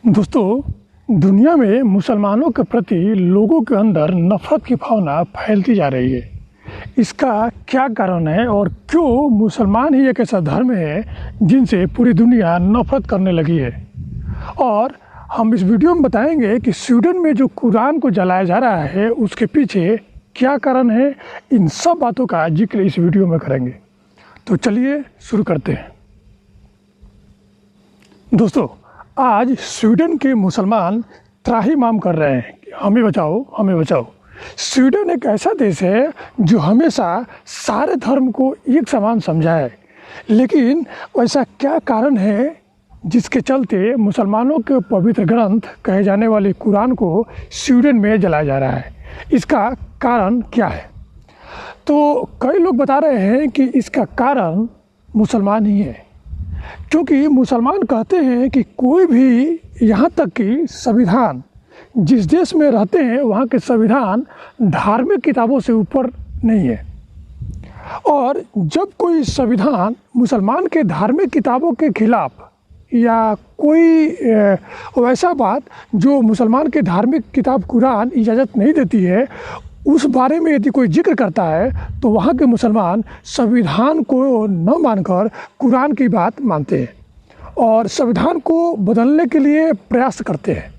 दोस्तों, दुनिया में मुसलमानों के प्रति लोगों के अंदर नफ़रत की भावना फैलती जा रही है। इसका क्या कारण है और क्यों मुसलमान ही एक ऐसा धर्म है जिनसे पूरी दुनिया नफ़रत करने लगी है। और हम इस वीडियो में बताएंगे कि स्वीडन में जो कुरान को जलाया जा रहा है उसके पीछे क्या कारण है। इन सब बातों का जिक्र इस वीडियो में करेंगे। तो चलिए शुरू करते हैं। दोस्तों, आज स्वीडन के मुसलमान त्राहिमाम कर रहे हैं कि हमें बचाओ, हमें बचाओ। स्वीडन एक ऐसा देश है जो हमेशा सारे धर्म को एक समान समझा है, लेकिन ऐसा क्या कारण है जिसके चलते मुसलमानों के पवित्र ग्रंथ कहे जाने वाले कुरान को स्वीडन में जलाया जा रहा है। इसका कारण क्या है? तो कई लोग बता रहे हैं कि इसका कारण मुसलमान ही है, क्योंकि मुसलमान कहते हैं कि कोई भी, यहाँ तक कि संविधान, जिस देश में रहते हैं वहाँ के संविधान धार्मिक किताबों से ऊपर नहीं है। और जब कोई संविधान मुसलमान के धार्मिक किताबों के खिलाफ या कोई वैसा बात जो मुसलमान के धार्मिक किताब कुरान इजाज़त नहीं देती है, उस बारे में यदि कोई जिक्र करता है तो वहाँ के मुसलमान संविधान को न मानकर कुरान की बात मानते हैं और संविधान को बदलने के लिए प्रयास करते हैं।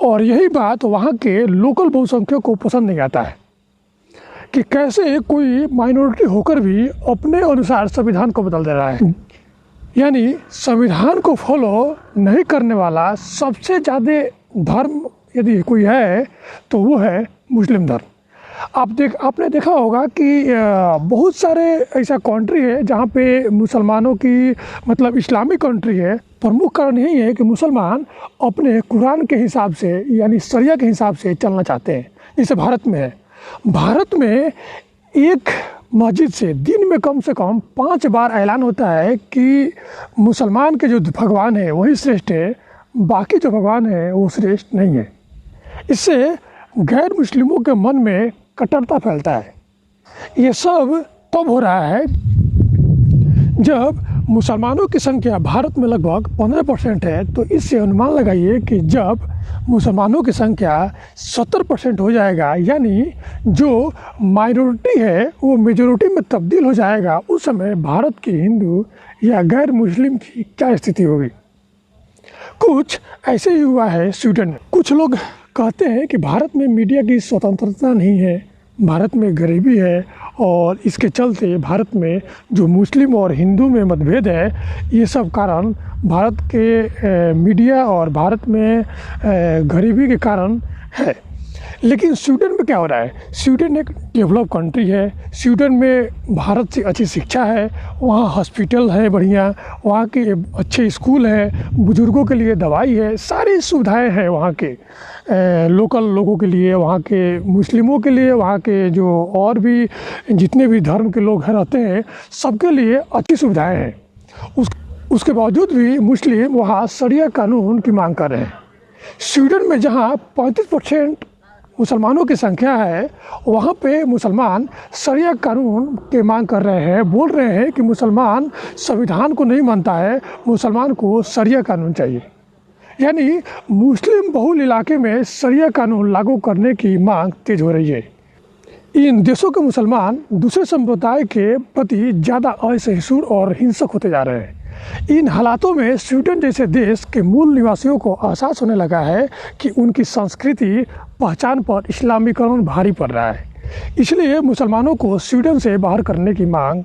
और यही बात वहाँ के लोकल बहुसंख्यक को पसंद नहीं आता है कि कैसे कोई माइनॉरिटी होकर भी अपने अनुसार संविधान को बदल दे रहा है। यानी संविधान को फॉलो नहीं करने वाला सबसे ज़्यादा धर्म यदि कोई है तो वो है मुस्लिम धर्म। आपने देखा होगा कि बहुत सारे ऐसा कंट्री है जहाँ पे मुसलमानों की, मतलब इस्लामिक कंट्री है। प्रमुख कारण यही है कि मुसलमान अपने कुरान के हिसाब से, यानी शरिया के हिसाब से चलना चाहते हैं। जैसे भारत में है। भारत में एक मस्जिद से दिन में कम से कम 5 बार ऐलान होता है कि मुसलमान के जो भगवान है वही श्रेष्ठ है, बाकी जो भगवान है वो श्रेष्ठ नहीं है। इससे गैर मुस्लिमों के मन में कट्टरता फैलता है। ये सब तब हो रहा है जब मुसलमानों की संख्या भारत में लगभग 15% है। तो इससे अनुमान लगाइए कि जब मुसलमानों की संख्या 70% हो जाएगा, यानी जो माइनॉरिटी है वो मेजॉरिटी में तब्दील हो जाएगा, उस समय भारत के हिंदू या गैर मुस्लिम की क्या स्थिति होगी। कुछ ऐसे ही हुआ है स्वीडन में। कुछ लोग कहते हैं कि भारत में मीडिया की स्वतंत्रता नहीं है, भारत में गरीबी है और इसके चलते भारत में जो मुस्लिम और हिंदू में मतभेद है, ये सब कारण भारत के मीडिया और भारत में गरीबी के कारण है। लेकिन स्वीडन में क्या हो रहा है? स्वीडन एक डेवलप कंट्री है। स्वीडन में भारत से अच्छी शिक्षा है, वहाँ हॉस्पिटल है बढ़िया, वहाँ के अच्छे स्कूल हैं, बुज़ुर्गों के लिए दवाई है, सारी सुविधाएं हैं वहाँ के लोकल लोगों के लिए, वहाँ के मुस्लिमों के लिए, वहाँ के जो और भी जितने भी धर्म के लोग रहते हैं सबके लिए अच्छी सुविधाएँ हैं। उसके बावजूद भी मुस्लिम वहाँ शरिया कानून की मांग कर रहे हैं। स्वीडन में जहाँ 35% मुसलमानों की संख्या है, वहाँ पे मुसलमान शरिया कानून की मांग कर रहे हैं। बोल रहे हैं कि मुसलमान संविधान को नहीं मानता है, मुसलमान को शरिया कानून चाहिए। यानी मुस्लिम बहुल इलाके में शरिया कानून लागू करने की मांग तेज हो रही है। इन देशों के मुसलमान दूसरे संप्रदाय के प्रति ज़्यादा असहिष्णु और हिंसक होते जा रहे हैं। इन हालातों में स्वीडन जैसे देश के मूल निवासियों को एहसास होने लगा है कि उनकी संस्कृति पहचान पर इस्लामीकरण भारी पड़ रहा है। इसलिए मुसलमानों को स्वीडन से बाहर करने की मांग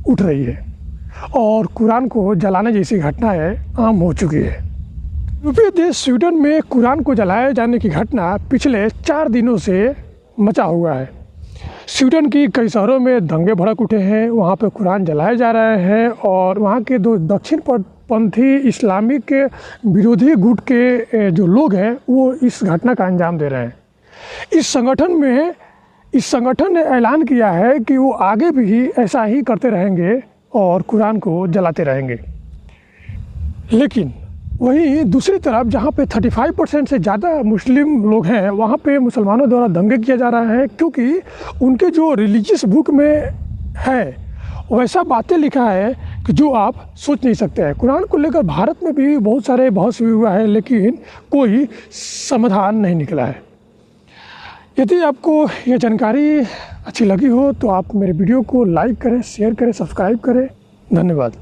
उठ रही है और कुरान को जलाने जैसी घटनाएं आम हो चुकी है। यूरोपीय देश स्वीडन में कुरान को जलाए जाने की घटना पिछले 4 दिनों से मचा हुआ है। स्वीडन की कई शहरों में दंगे भड़क उठे हैं, वहाँ पे कुरान जलाए जा रहे हैं और वहाँ के 2 दक्षिणपंथी इस्लामिक विरोधी गुट के जो लोग हैं वो इस घटना का अंजाम दे रहे हैं। इस संगठन ने ऐलान किया है कि वो आगे भी ऐसा ही करते रहेंगे और कुरान को जलाते रहेंगे। लेकिन वहीं दूसरी तरफ जहाँ पे 35% से ज़्यादा मुस्लिम लोग हैं, वहाँ पे मुसलमानों द्वारा दंगे किया जा रहा है, क्योंकि उनके जो रिलीजियस बुक में है वैसा बातें लिखा है कि जो आप सोच नहीं सकते हैं। कुरान को लेकर भारत में भी बहुत सारे बहस हुआ है, लेकिन कोई समाधान नहीं निकला है। यदि आपको ये जानकारी अच्छी लगी हो तो आप मेरे वीडियो को लाइक करें, शेयर करें, सब्सक्राइब करें। धन्यवाद।